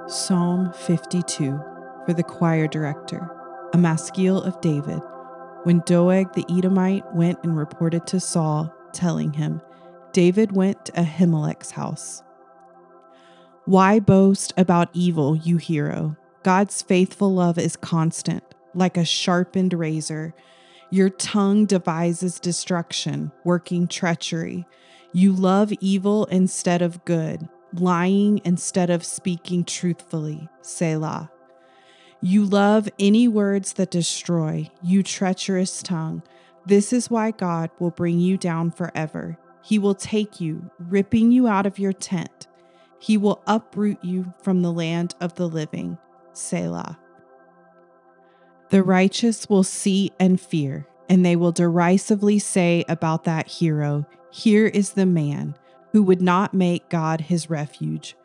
Psalm 52 for the choir director, a maskil of David, when Doeg the Edomite went and reported to Saul, telling him, David went to Ahimelech's house. Why boast about evil, you hero? God's faithful love is constant, like a sharpened razor. Your tongue devises destruction, working treachery. You love evil instead of good, lying instead of speaking truthfully. Selah. You love any words that destroy, you treacherous tongue. This is why God will bring you down forever. He will take you, ripping you out of your tent. He will uproot you from the land of the living. Selah. The righteous will see and fear, and they will derisively say about that hero, here is the man who would not make God his refuge,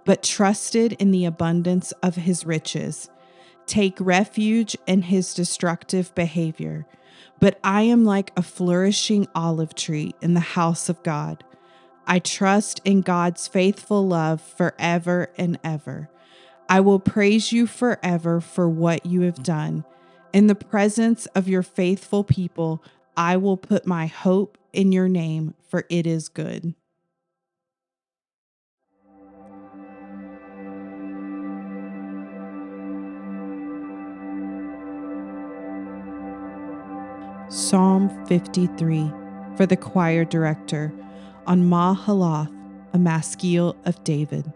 but trusted in the abundance of his riches. Take refuge in his destructive behavior. But I am like a flourishing olive tree in the house of God. I trust in God's faithful love forever and ever. I will praise you forever for what you have done. In the presence of your faithful people, I will put my hope in your name, for it is good. Psalm 53 for the choir director, on Mahalath, a maskil of David.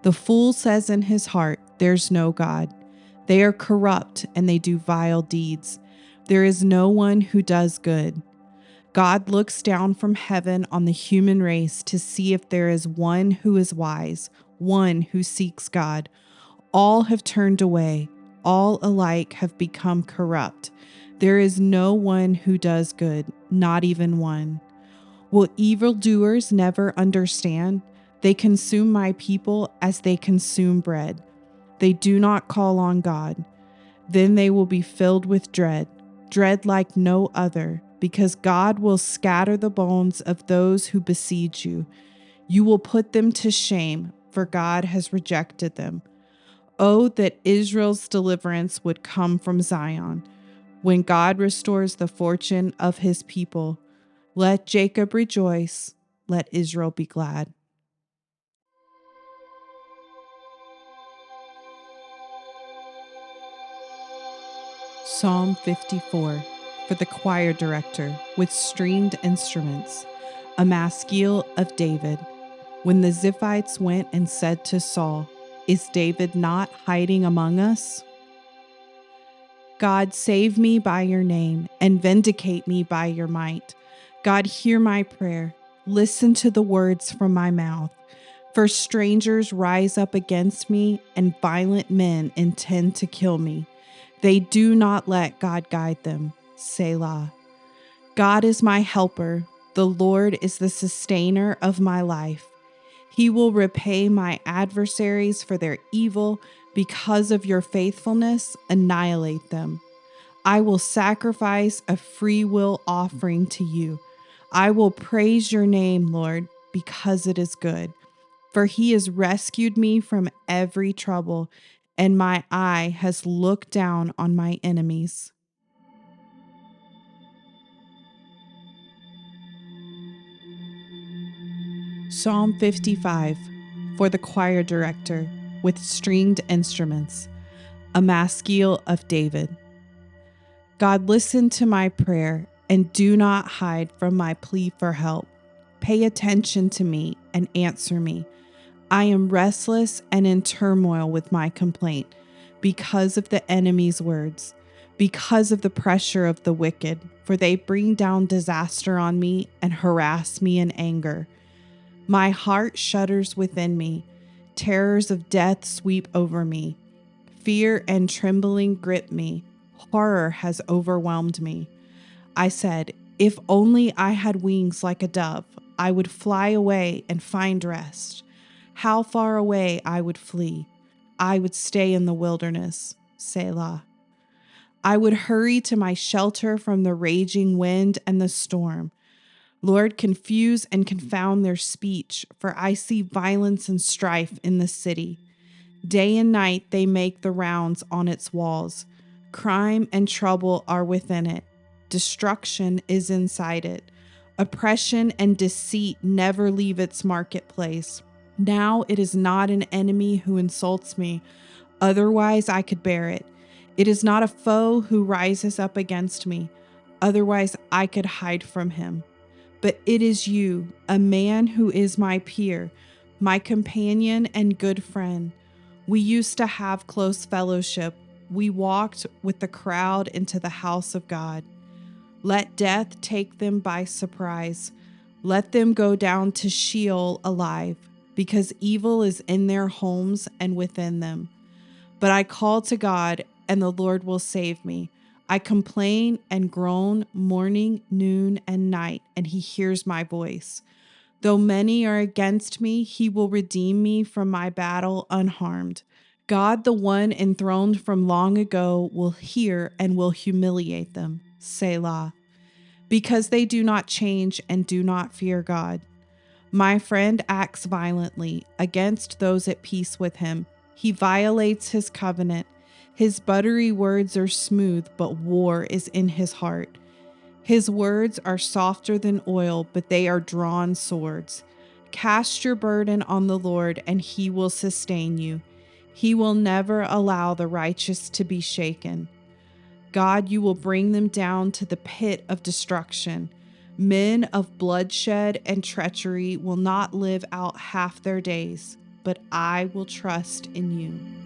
The fool says in his heart, there's no God. They are corrupt and they do vile deeds. There is no one who does good. God looks down from heaven on the human race to see if there is one who is wise, one who seeks God. All have turned away. All alike have become corrupt. There is no one who does good, not even one. Will evildoers never understand? They consume my people as they consume bread. They do not call on God. Then they will be filled with dread like no other, because God will scatter the bones of those who besiege you. You will put them to shame, for God has rejected them. Oh, that Israel's deliverance would come from Zion. When God restores the fortune of his people, let Jacob rejoice, let Israel be glad. Psalm 54 for the choir director with stringed instruments, a maskil of David. When the Ziphites went and said to Saul, is David not hiding among us? God, save me by your name and vindicate me by your might. God, hear my prayer. Listen to the words from my mouth. For strangers rise up against me, and violent men intend to kill me. They do not let God guide them. Selah. God is my helper. The Lord is the sustainer of my life. He will repay my adversaries for their evil. Because of your faithfulness, annihilate them. I will sacrifice a free will offering to you. I will praise your name, Lord, because it is good. For he has rescued me from every trouble, and my eye has looked down on my enemies. Psalm 55 for the choir director with stringed instruments, a maskil of David. God, listen to my prayer and do not hide from my plea for help. Pay attention to me and answer me. I am restless and in turmoil with my complaint because of the enemy's words, because of the pressure of the wicked, for they bring down disaster on me and harass me in anger. My heart shudders within me. Terrors of death sweep over me. Fear and trembling grip me. Horror has overwhelmed me. I said, if only I had wings like a dove, I would fly away and find rest. How far away I would flee. I would stay in the wilderness. Selah. I would hurry to my shelter from the raging wind and the storm. Lord, confuse and confound their speech, for I see violence and strife in the city. Day and night they make the rounds on its walls. Crime and trouble are within it. Destruction is inside it. Oppression and deceit never leave its marketplace. Now it is not an enemy who insults me, otherwise I could bear it. It is not a foe who rises up against me, otherwise I could hide from him. But it is you, a man who is my peer, my companion and good friend. We used to have close fellowship. We walked with the crowd into the house of God. Let death take them by surprise. Let them go down to Sheol alive, because evil is in their homes and within them. But I call to God, and the Lord will save me. I complain and groan morning, noon, and night, and he hears my voice. Though many are against me, he will redeem me from my battle unharmed. God, the one enthroned from long ago, will hear and will humiliate them. Selah. Because they do not change and do not fear God. My friend acts violently against those at peace with him. He violates his covenant. His buttery words are smooth, but war is in his heart. His words are softer than oil, but they are drawn swords. Cast your burden on the Lord, and he will sustain you. He will never allow the righteous to be shaken. God, you will bring them down to the pit of destruction. Men of bloodshed and treachery will not live out half their days, but I will trust in you.